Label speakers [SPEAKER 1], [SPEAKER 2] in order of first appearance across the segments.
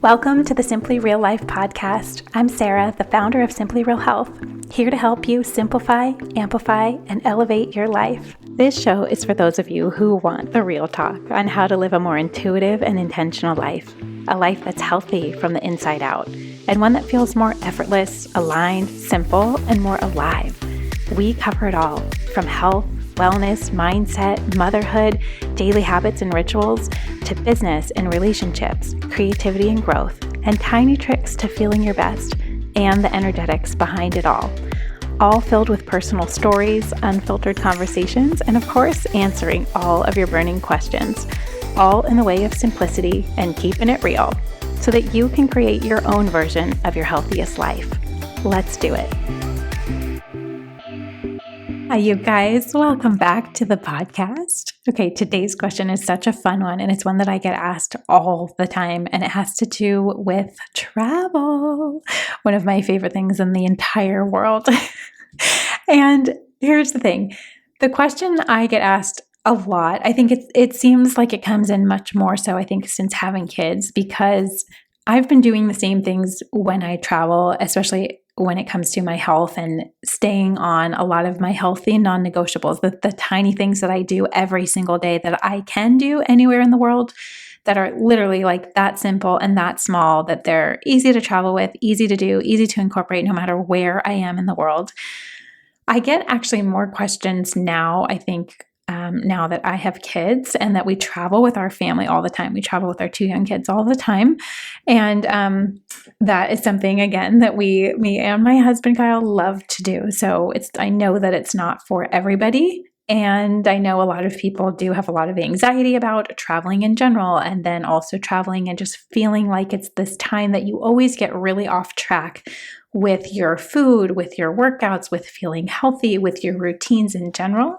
[SPEAKER 1] Welcome to the Simply Real Life podcast. I'm Sarah, the founder of Simply Real Health, here to help you simplify, amplify, and elevate your life. This show is for those of you who want the real talk on how to live a more intuitive and intentional life, a life that's healthy from the inside out, and one that feels more effortless, aligned, simple, and more alive. We cover it all, from health, wellness, mindset, motherhood, daily habits and rituals, to business and relationships, creativity and growth, and tiny tricks to feeling your best, and the energetics behind it all filled with personal stories, unfiltered conversations, and of course, answering all of your burning questions, all in the way of simplicity and keeping it real, so that you can create your own version of your healthiest life. Let's do it. Hi, you guys. Welcome back to the podcast. Okay, today's question is such a fun one, and it's one that I get asked all the time, and it has to do with travel, one of my favorite things in the entire world. And here's the thing. The question I get asked a lot, I think it seems like it comes in much more so, I think, since having kids, because I've been doing the same things when I travel, especially when it comes to my health and staying on a lot of my healthy non-negotiables, the tiny things that I do every single day that I can do anywhere in the world that are literally like that simple and that small, that they're easy to travel with, easy to do, easy to incorporate no matter where I am in the world. I get actually more questions now, I think, now that I have kids and that we travel with our family all the time. We travel with our two young kids all the time. And that is something, again, that me and my husband, Kyle, love to do. So I know that it's not for everybody. And I know a lot of people do have a lot of anxiety about traveling in general, and then also traveling and just feeling like it's this time that you always get really off track with your food, with your workouts, with feeling healthy, with your routines in general,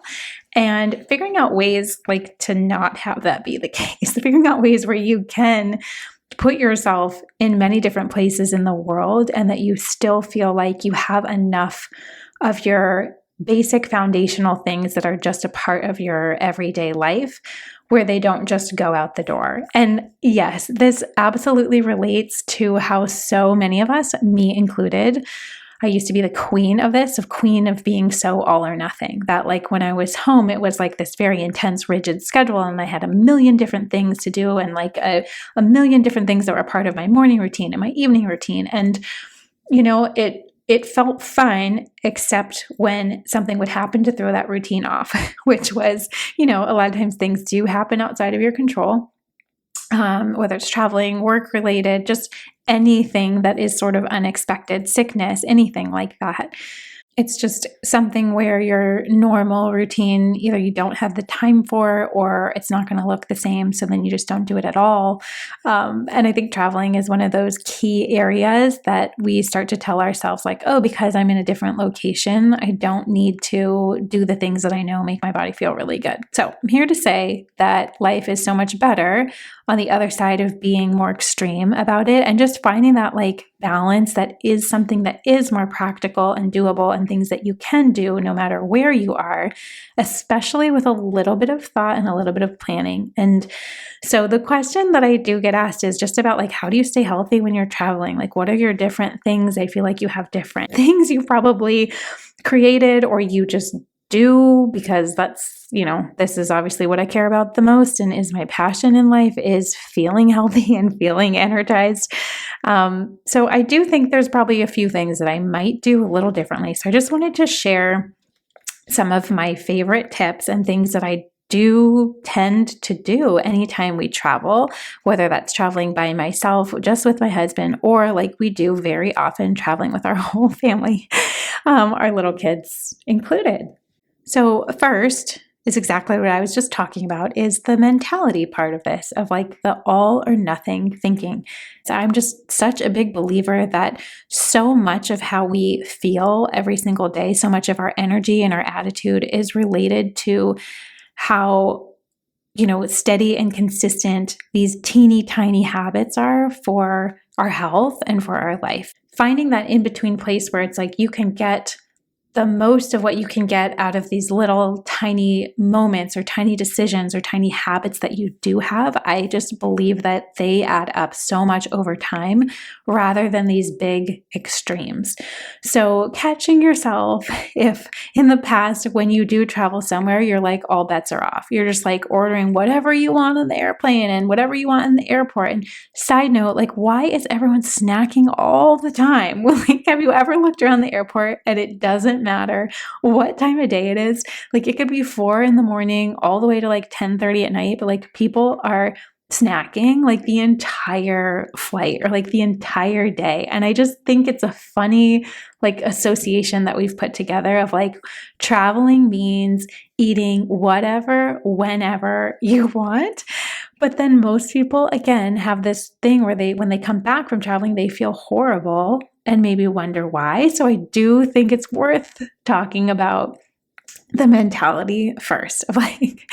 [SPEAKER 1] and figuring out ways like to not have that be the case, figuring out ways where you can put yourself in many different places in the world and that you still feel like you have enough of your basic foundational things that are just a part of your everyday life where they don't just go out the door. And yes, this absolutely relates to how so many of us, me included, I used to be the queen of being so all or nothing. That like when I was home, it was like this very intense, rigid schedule, and I had a million different things to do and like a million different things that were part of my morning routine and my evening routine. And, you know, it felt fine, except when something would happen to throw that routine off, which was, you know, a lot of times things do happen outside of your control. Whether it's traveling, work related, just anything that is sort of unexpected, sickness, anything like that. It's just something where your normal routine, either you don't have the time for, or it's not going to look the same. So then you just don't do it at all. And I think traveling is one of those key areas that we start to tell ourselves like, oh, because I'm in a different location, I don't need to do the things that I know make my body feel really good. So I'm here to say that life is so much better on the other side of being more extreme about it and just finding that like balance that is something that is more practical and doable and things that you can do no matter where you are, especially with a little bit of thought and a little bit of planning. And so the question that I do get asked is just about like, how do you stay healthy when you're traveling? Like, what are your different things? I feel like you have different things you probably created or you just do, because that's, you know, this is obviously what I care about the most and is my passion in life, is feeling healthy and feeling energized. So I do think there's probably a few things that I might do a little differently. So I just wanted to share some of my favorite tips and things that I do tend to do anytime we travel, whether that's traveling by myself, just with my husband, or like we do very often traveling with our whole family, our little kids included. So first is exactly what I was just talking about, is the mentality part of this, of like the all or nothing thinking. So I'm just such a big believer that so much of how we feel every single day, so much of our energy and our attitude is related to how, you know, steady and consistent these teeny tiny habits are for our health and for our life. Finding that in between place where it's like you can get the most of what you can get out of these little tiny moments or tiny decisions or tiny habits that you do have. I just believe that they add up so much over time rather than these big extremes. So catching yourself if in the past, when you do travel somewhere, you're like, all bets are off. You're just like ordering whatever you want on the airplane and whatever you want in the airport. And side note, like, why is everyone snacking all the time? Like, have you ever looked around the airport and it doesn't matter what time of day it is? Like, it could be 4 a.m. all the way to like 10:30 at night, but like people are snacking like the entire flight or like the entire day. And I just think it's a funny like association that we've put together of like traveling means eating whatever, whenever you want. But then most people, again, have this thing where when they come back from traveling, they feel horrible and maybe wonder why. So I do think it's worth talking about the mentality first of like,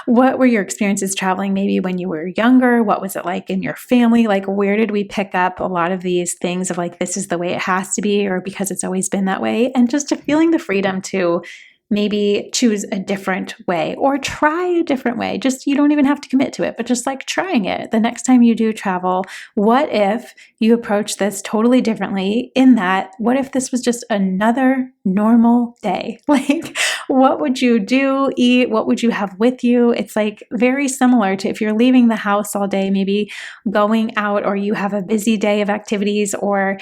[SPEAKER 1] what were your experiences traveling maybe when you were younger? What was it like in your family? Like, where did we pick up a lot of these things of like, this is the way it has to be, or because it's always been that way? And just to feeling the freedom to maybe choose a different way or try a different way. Just, you don't even have to commit to it, but just like trying it the next time you do travel. What if you approach this totally differently in that, what if this was just another normal day? Like, what would you do, eat? What would you have with you? It's like very similar to if you're leaving the house all day, maybe going out, or you have a busy day of activities, or,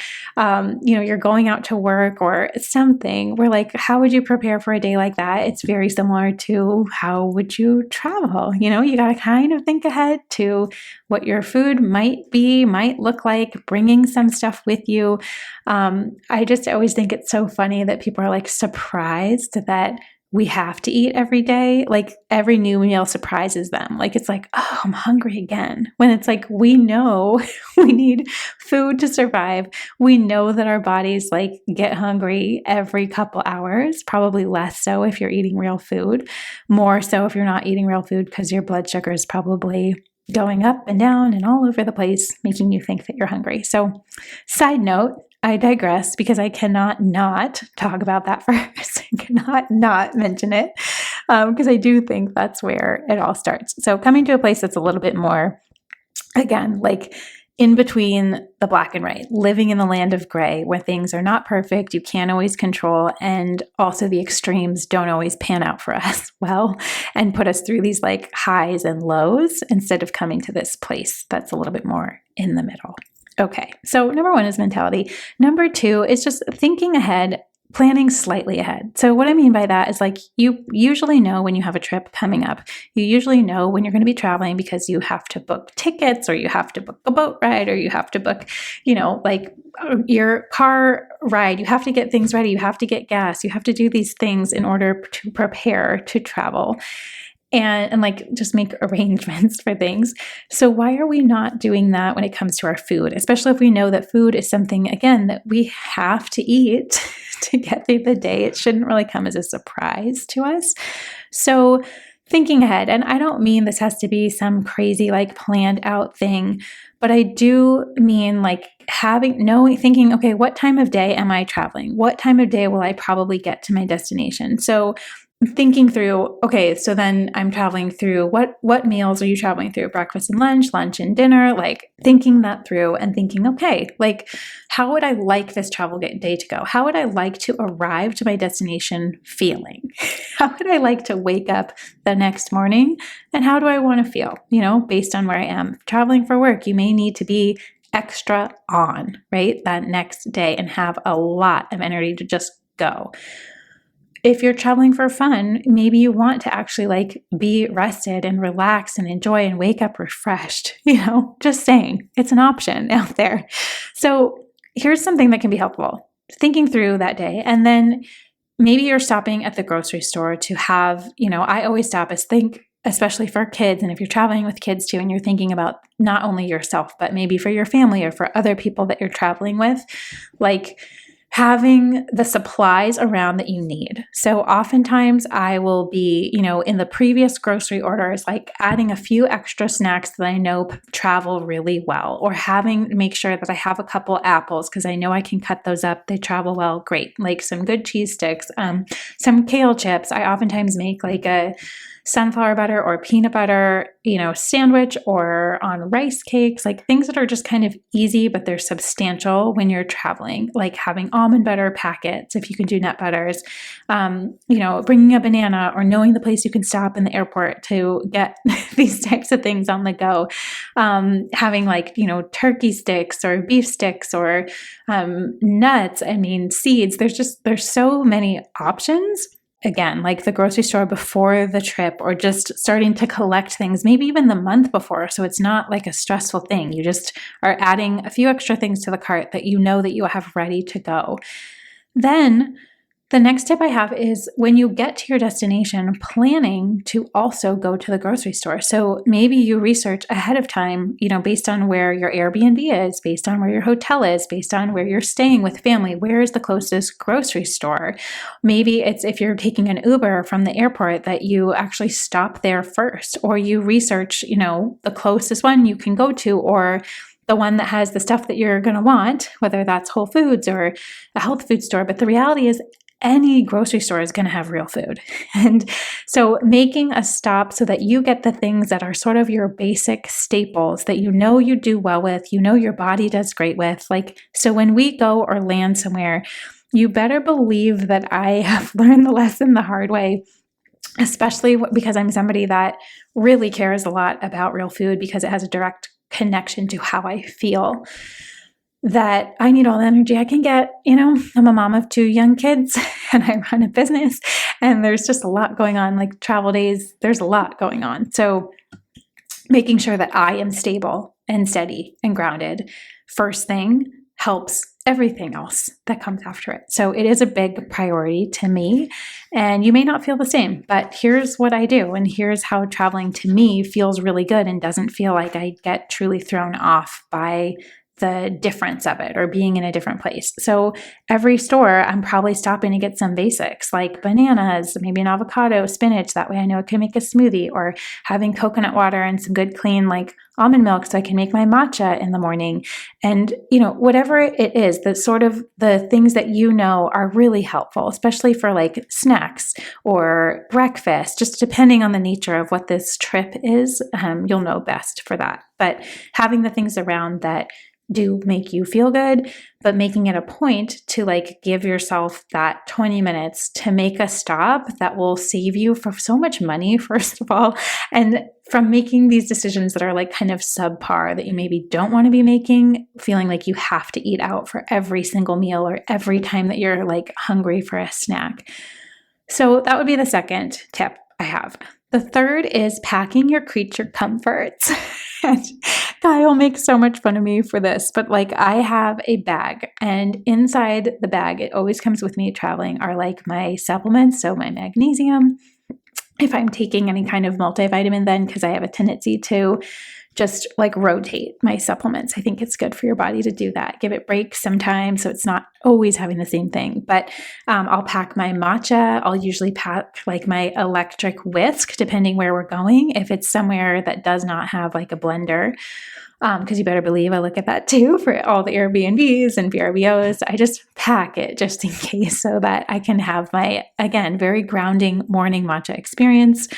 [SPEAKER 1] you're going out to work or something. We're like, how would you prepare for a day like that? It's very similar to how would you travel? You got to kind of think ahead to what your food might look like, bringing some stuff with you. I just always think it's so funny that people are like surprised that we have to eat every day. Like every new meal surprises them. Like it's like, oh, I'm hungry again. When it's like, we know we need food to survive. We know that our bodies like get hungry every couple hours, probably less so if you're eating real food, more so if you're not eating real food because your blood sugar is probably going up and down and all over the place, making you think that you're hungry. So side note, I digress because I cannot not talk about that first. I cannot not mention it because I do think that's where it all starts. So coming to a place that's a little bit more, again, like in between the black and white, living in the land of gray where things are not perfect, you can't always control, and also the extremes don't always pan out for us well and put us through these like highs and lows instead of coming to this place that's a little bit more in the middle. Okay, so number 1 is mentality. Number 2 is just thinking ahead, planning slightly ahead. So what I mean by that is like you usually know when you have a trip coming up. You usually know when you're going to be traveling because you have to book tickets, or you have to book a boat ride, or you have to book, like your car ride. You have to get things ready. You have to get gas. You have to do these things in order to prepare to travel. And like just make arrangements for things. So why are we not doing that when it comes to our food? Especially if we know that food is something, again, that we have to eat to get through the day. It shouldn't really come as a surprise to us. So thinking ahead, and I don't mean this has to be some crazy like planned out thing, but I do mean like thinking, okay, what time of day am I traveling? What time of day will I probably get to my destination? So thinking through, okay, so then I'm traveling through what meals are you traveling through? Breakfast and lunch and dinner, like thinking that through and thinking, okay, like how would I like this travel day to go? How would I like to arrive to my destination feeling? How would I like to wake up the next morning? And how do I want to feel, based on where I am? Traveling for work, you may need to be extra on, right? That next day and have a lot of energy to just go. If you're traveling for fun, maybe you want to actually like be rested and relaxed and enjoy and wake up refreshed, just saying it's an option out there. So here's something that can be helpful, thinking through that day. And then maybe you're stopping at the grocery store to have, I always stop especially for kids. And if you're traveling with kids too, and you're thinking about not only yourself, but maybe for your family or for other people that you're traveling with, like, having the supplies around that you need. So oftentimes I will be, in the previous grocery orders, like adding a few extra snacks that I know travel really well, or make sure that I have a couple apples because I know I can cut those up. They travel well. Great. Like some good cheese sticks, some kale chips. I oftentimes make like a sunflower butter or peanut butter, sandwich, or on rice cakes, like things that are just kind of easy, but they're substantial when you're traveling, like having almond butter packets, if you can do nut butters, bringing a banana, or knowing the place you can stop in the airport to get these types of things on the go. Having like, turkey sticks or beef sticks or nuts, seeds. There's so many options. Again, like the grocery store before the trip, or just starting to collect things, maybe even the month before. So it's not like a stressful thing. You just are adding a few extra things to the cart that you know that you have ready to go. Then the next tip I have is when you get to your destination, planning to also go to the grocery store. So maybe you research ahead of time, based on where your Airbnb is, based on where your hotel is, based on where you're staying with family, where is the closest grocery store? Maybe it's if you're taking an Uber from the airport that you actually stop there first, or you research, the closest one you can go to, or the one that has the stuff that you're going to want, whether that's Whole Foods or a health food store. But the reality is, any grocery store is going to have real food. And so making a stop so that you get the things that are sort of your basic staples that you do well with, your body does great with. Like, so when we go or land somewhere, you better believe that I have learned the lesson the hard way, especially because I'm somebody that really cares a lot about real food because it has a direct connection to how I feel. That I need all the energy I can get. I'm a mom of 2 young kids and I run a business, and there's just a lot going on, like travel days, there's a lot going on. So making sure that I am stable and steady and grounded first thing helps everything else that comes after it. So it is a big priority to me, and you may not feel the same, but here's what I do. And here's how traveling to me feels really good and doesn't feel like I get truly thrown off by the difference of it or being in a different place. So every store, I'm probably stopping to get some basics like bananas, maybe an avocado, spinach. That way I know I can make a smoothie, or having coconut water and some good clean like almond milk so I can make my matcha in the morning. And, whatever it is, the sort of the things that are really helpful, especially for like snacks or breakfast, just depending on the nature of what this trip is, you'll know best for that. But having the things around that do make you feel good, but making it a point to like give yourself that 20 minutes to make a stop that will save you for so much money, first of all, and from making these decisions that are like kind of subpar that you maybe don't want to be making, feeling like you have to eat out for every single meal or every time that you're like hungry for a snack. So that would be the second tip I have. The third is packing your creature comforts. And Guy will make so much fun of me for this, but like I have a bag, and inside the bag, it always comes with me traveling, are like my supplements. So my magnesium, if I'm taking any kind of multivitamin, then because I have a tendency to just like rotate my supplements. I think it's good for your body to do that. Give it breaks sometimes so it's not always having the same thing. But I'll pack my matcha. I'll usually pack like my electric whisk, depending where we're going. If it's somewhere that does not have like a blender, because you better believe I look at that too for all the Airbnbs and VRBOs. I just pack it just in case so that I can have my, again, very grounding morning matcha experience.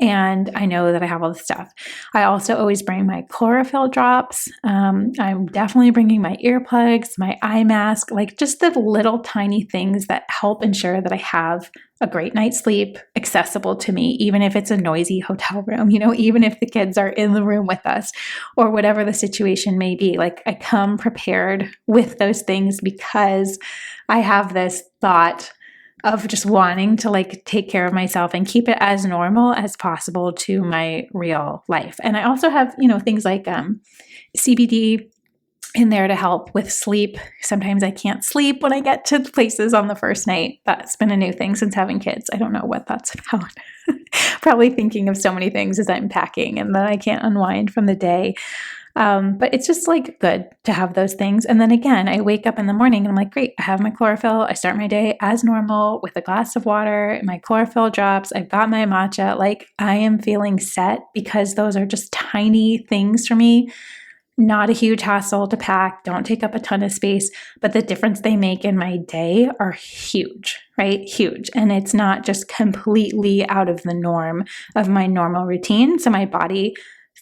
[SPEAKER 1] And I know that I have all the stuff. I also always bring my chlorophyll drops. I'm definitely bringing my earplugs, my eye mask, like just the little tiny things that help ensure that I have a great night's sleep accessible to me, even if it's a noisy hotel room, even if the kids are in the room with us or whatever the situation may be. Like I come prepared with those things because I have this thought of just wanting to like take care of myself and keep it as normal as possible to my real life. And I also have, things like CBD in there to help with sleep. Sometimes I can't sleep when I get to places on the first night. That's been a new thing since having kids. I don't know what that's about. Probably thinking of so many things as I'm packing and then I can't unwind from the day. But it's just like good to have those things. And then again, I wake up in the morning and I'm like, great, I have my chlorophyll. I start my day as normal with a glass of water, my chlorophyll drops, I've got my matcha. Like I am feeling set because those are just tiny things for me. Not a huge hassle to pack, don't take up a ton of space, but the difference they make in my day are huge, right? Huge. And it's not just completely out of the norm of my normal routine. So my body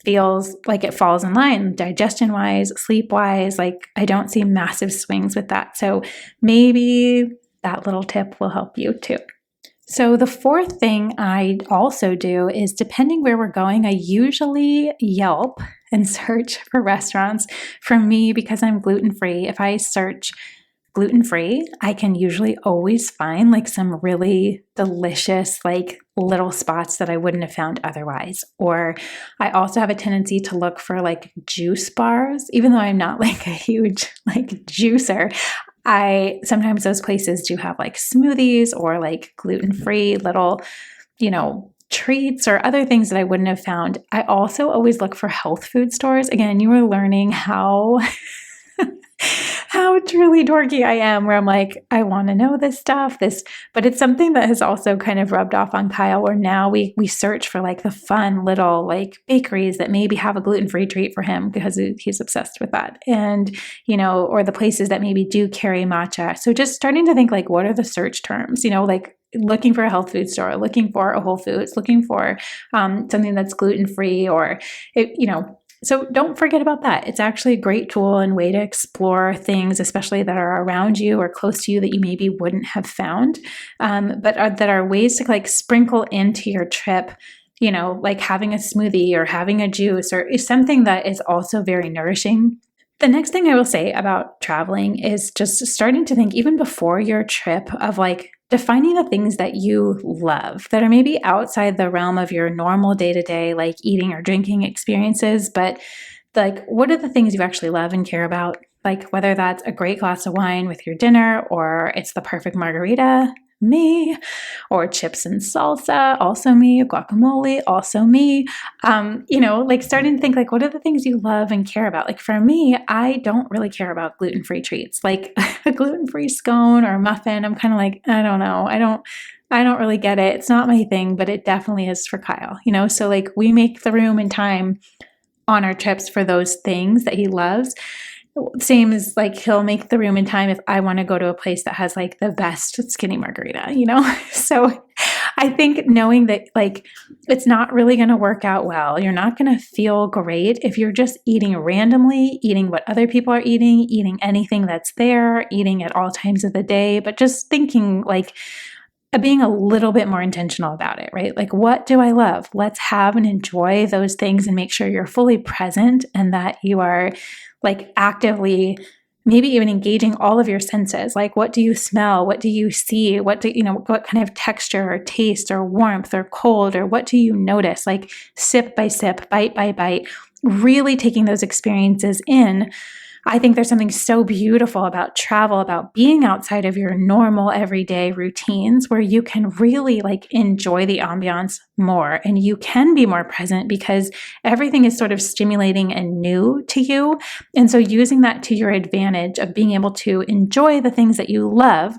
[SPEAKER 1] feels like it falls in line digestion wise, sleep wise. Like I don't see massive swings with that. So maybe that little tip will help you too. So the fourth thing I also do is, depending where we're going, I usually Yelp and search for restaurants. For me, because I'm gluten-free, if I search gluten-free, I can usually always find like some really delicious like little spots that I wouldn't have found otherwise. Or I also have a tendency to look for like juice bars, even though I'm not like a huge like juicer. Sometimes those places do have like smoothies or like gluten-free little, treats or other things that I wouldn't have found. I also always look for health food stores. Again, you are learning how truly dorky I am, where I'm like, I want to know this stuff, but it's something that has also kind of rubbed off on Kyle, where now we search for like the fun little like bakeries that maybe have a gluten-free treat for him because he's obsessed with that. And, or the places that maybe do carry matcha. So just starting to think like, what are the search terms, like looking for a health food store, looking for a Whole Foods, looking for something that's gluten-free so don't forget about that. It's actually a great tool and way to explore things, especially that are around you or close to you that you maybe wouldn't have found, that are ways to like sprinkle into your trip, like having a smoothie or having a juice or something that is also very nourishing. The next thing I will say about traveling is just starting to think, even before your trip, of like defining the things that you love that are maybe outside the realm of your normal day-to-day, like eating or drinking experiences. But like, what are the things you actually love and care about? Like whether that's a great glass of wine with your dinner, or it's the perfect margarita, me, or chips and salsa, also me, guacamole, also me. Like starting to think like, what are the things you love and care about? Like for me, I don't really care about gluten-free treats, like a gluten-free scone or a muffin. I'm kind of like, I don't know. I don't really get it. It's not my thing, but it definitely is for Kyle, So like we make the room and time on our trips for those things that he loves. Same as like he'll make the room and time if I want to go to a place that has like the best skinny margarita, So I think knowing that like it's not really going to work out well, you're not going to feel great if you're just eating randomly, eating what other people are eating anything that's there, eating at all times of the day, but just thinking like being a little bit more intentional about it, right? Like, what do I love? Let's have and enjoy those things and make sure you're fully present and that you are like actively, maybe even engaging all of your senses. Like, what do you smell? What do you see? What kind of texture or taste or warmth or cold, or what do you notice? Like sip by sip, bite by bite, really taking those experiences in. I think there's something so beautiful about travel, about being outside of your normal everyday routines, where you can really like enjoy the ambiance more and you can be more present because everything is sort of stimulating and new to you. And so using that to your advantage of being able to enjoy the things that you love.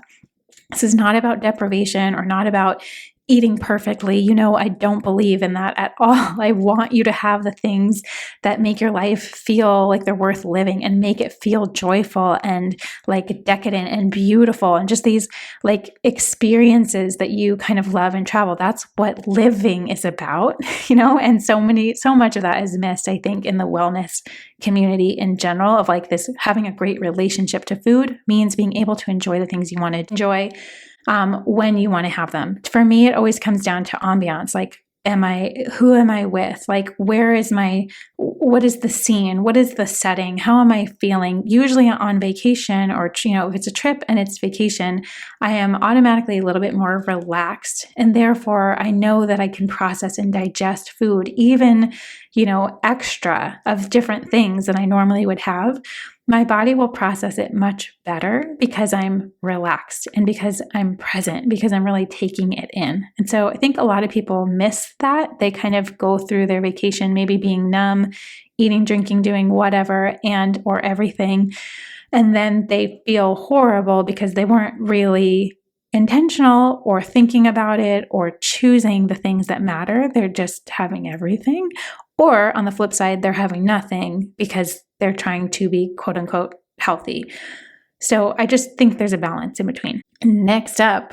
[SPEAKER 1] This is not about deprivation or not about eating perfectly. I don't believe in that at all. I want you to have the things that make your life feel like they're worth living and make it feel joyful and like decadent and beautiful and just these like experiences that you kind of love and travel. That's what living is about, and so much of that is missed, I think, in the wellness community in general, of like this having a great relationship to food means being able to enjoy the things you want to enjoy when you want to have them. For me, it always comes down to ambiance. Like, who am I with? Like, what is the scene? What is the setting? How am I feeling? Usually on vacation or, if it's a trip and it's vacation, I am automatically a little bit more relaxed. And therefore I know that I can process and digest food, even, extra of different things than I normally would have. my body will process it much better because I'm relaxed and because I'm present, because I'm really taking it in. And so I think a lot of people miss that. They kind of go through their vacation, maybe being numb, eating, drinking, doing whatever and or everything. And then they feel horrible because they weren't really intentional or thinking about it or choosing the things that matter. They're just having everything. Or on the flip side, they're having nothing because they're trying to be quote unquote healthy. So I just think there's a balance in between. Next up,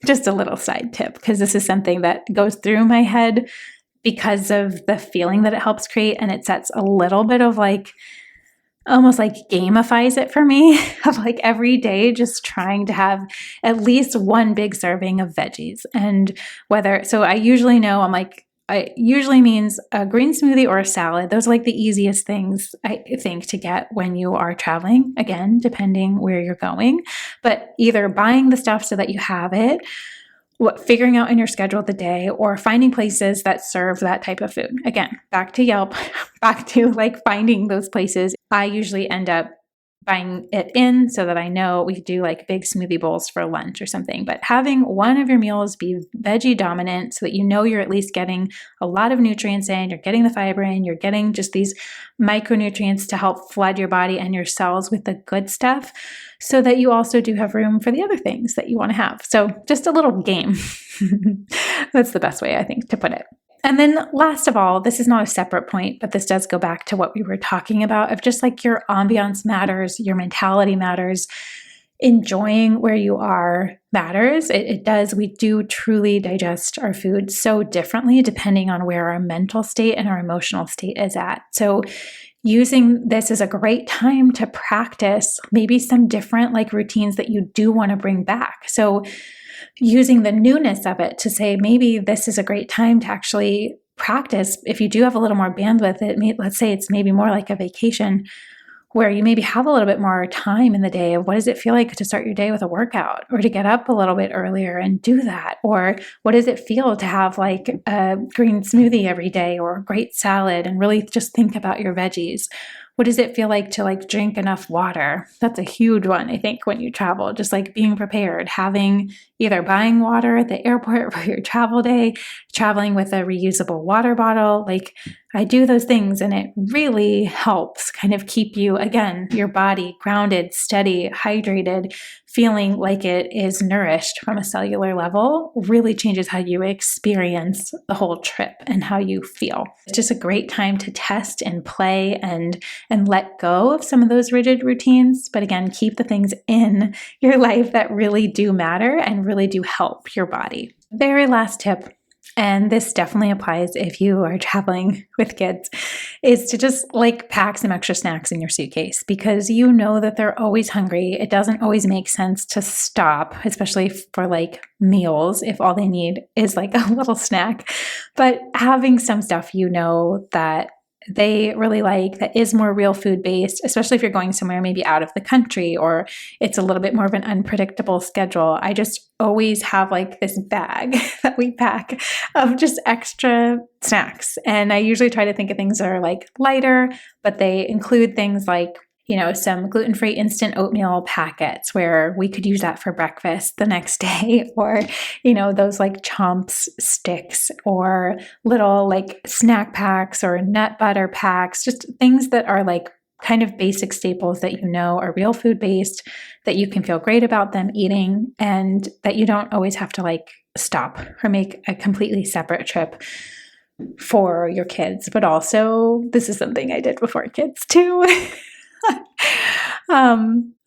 [SPEAKER 1] just a little side tip, because this is something that goes through my head because of the feeling that it helps create. And it sets a little bit of like, almost like gamifies it for me of like every day just trying to have at least one big serving of veggies. And so I usually know it usually means a green smoothie or a salad. Those are like the easiest things I think to get when you are traveling, again, depending where you're going, but either buying the stuff so that you have it, figuring out in your schedule the day, or finding places that serve that type of food. Again, back to Yelp, back to like finding those places. I usually end up buying it in so that I know we could do like big smoothie bowls for lunch or something. But having one of your meals be veggie dominant so that you know you're at least getting a lot of nutrients in, you're getting the fiber in, you're getting just these micronutrients to help flood your body and your cells with the good stuff so that you also do have room for the other things that you want to have. So just a little game. That's the best way I think to put it. And then last of all, this is not a separate point, but this does go back to what we were talking about of just like your ambiance matters, your mentality matters, enjoying where you are matters. It does. We do truly digest our food so differently depending on where our mental state and our emotional state is at. So using this is a great time to practice maybe some different like routines that you do want to bring back. So using the newness of it to say, maybe this is a great time to actually practice. If you do have a little more bandwidth, let's say it's maybe more like a vacation where you maybe have a little bit more time in the day of what does it feel like to start your day with a workout or to get up a little bit earlier and do that? Or what does it feel to have like a green smoothie every day or a great salad and really just think about your veggies? What does it feel like to like drink enough water? That's a huge one, I think, when you travel, just like being prepared, having either buying water at the airport for your travel day, traveling with a reusable water bottle. Like I do those things and it really helps kind of keep you, again, your body grounded, steady, hydrated, feeling like it is nourished from a cellular level really changes how you experience the whole trip and how you feel. It's just a great time to test and play and let go of some of those rigid routines. But again, keep the things in your life that really do matter and really do help your body. Very last tip, and this definitely applies if you are traveling with kids, is to just like pack some extra snacks in your suitcase because you know that they're always hungry. It doesn't always make sense to stop, especially for like meals, if all they need is like a little snack. But having some stuff you know that they really like that is more real food based, especially if you're going somewhere maybe out of the country or it's a little bit more of an unpredictable schedule. I just always have like this bag that we pack of just extra snacks. And I usually try to think of things that are like lighter, but they include things like some gluten-free instant oatmeal packets where we could use that for breakfast the next day, or, those like Chomps sticks or little like snack packs or nut butter packs, just things that are like kind of basic staples that are real food based, that you can feel great about them eating and that you don't always have to like stop or make a completely separate trip for your kids. But also, this is something I did before kids too.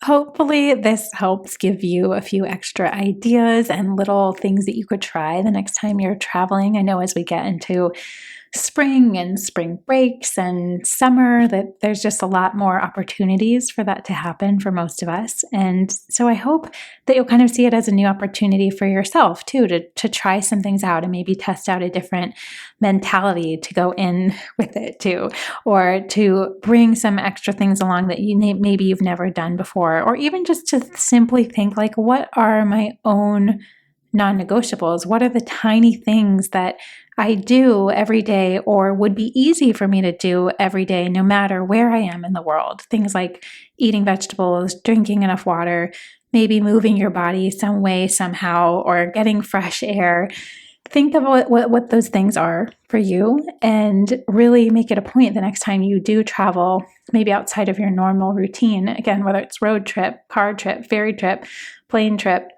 [SPEAKER 1] Hopefully this helps give you a few extra ideas and little things that you could try the next time you're traveling. I know as we get into spring and spring breaks and summer that there's just a lot more opportunities for that to happen for most of us. And so I hope that you'll kind of see it as a new opportunity for yourself too, to try some things out and maybe test out a different mentality to go in with it too, or to bring some extra things along that maybe you've never done before, or even just to simply think like, what are my own non-negotiables? What are the tiny things that I do every day or would be easy for me to do every day, no matter where I am in the world. Things like eating vegetables, drinking enough water, maybe moving your body some way, somehow, or getting fresh air. Think of what those things are for you and really make it a point the next time you do travel, maybe outside of your normal routine. Again, whether it's road trip, car trip, ferry trip, plane trip,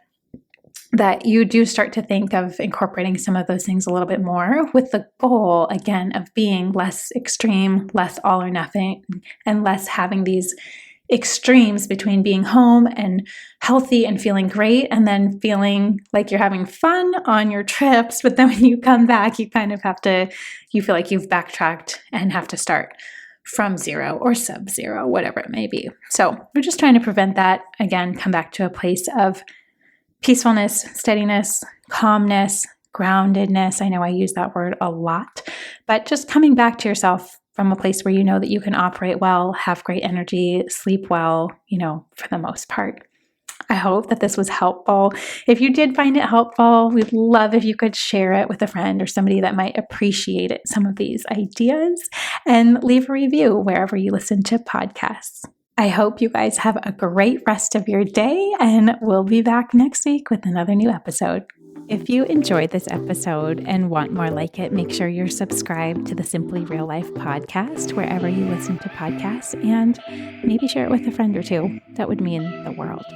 [SPEAKER 1] that you do start to think of incorporating some of those things a little bit more with the goal, again, of being less extreme, less all or nothing, and less having these extremes between being home and healthy and feeling great and then feeling like you're having fun on your trips. But then when you come back, you kind of have to, you feel like you've backtracked and have to start from zero or sub-zero, whatever it may be. So we're just trying to prevent that. Again, come back to a place of peacefulness, steadiness, calmness, groundedness. I know I use that word a lot, but just coming back to yourself from a place where you know that you can operate well, have great energy, sleep well, for the most part. I hope that this was helpful. If you did find it helpful, we'd love if you could share it with a friend or somebody that might appreciate it, some of these ideas, and leave a review wherever you listen to podcasts. I hope you guys have a great rest of your day, and we'll be back next week with another new episode. If you enjoyed this episode and want more like it, make sure you're subscribed to the Simply Real Life podcast wherever you listen to podcasts, and maybe share it with a friend or two. That would mean the world.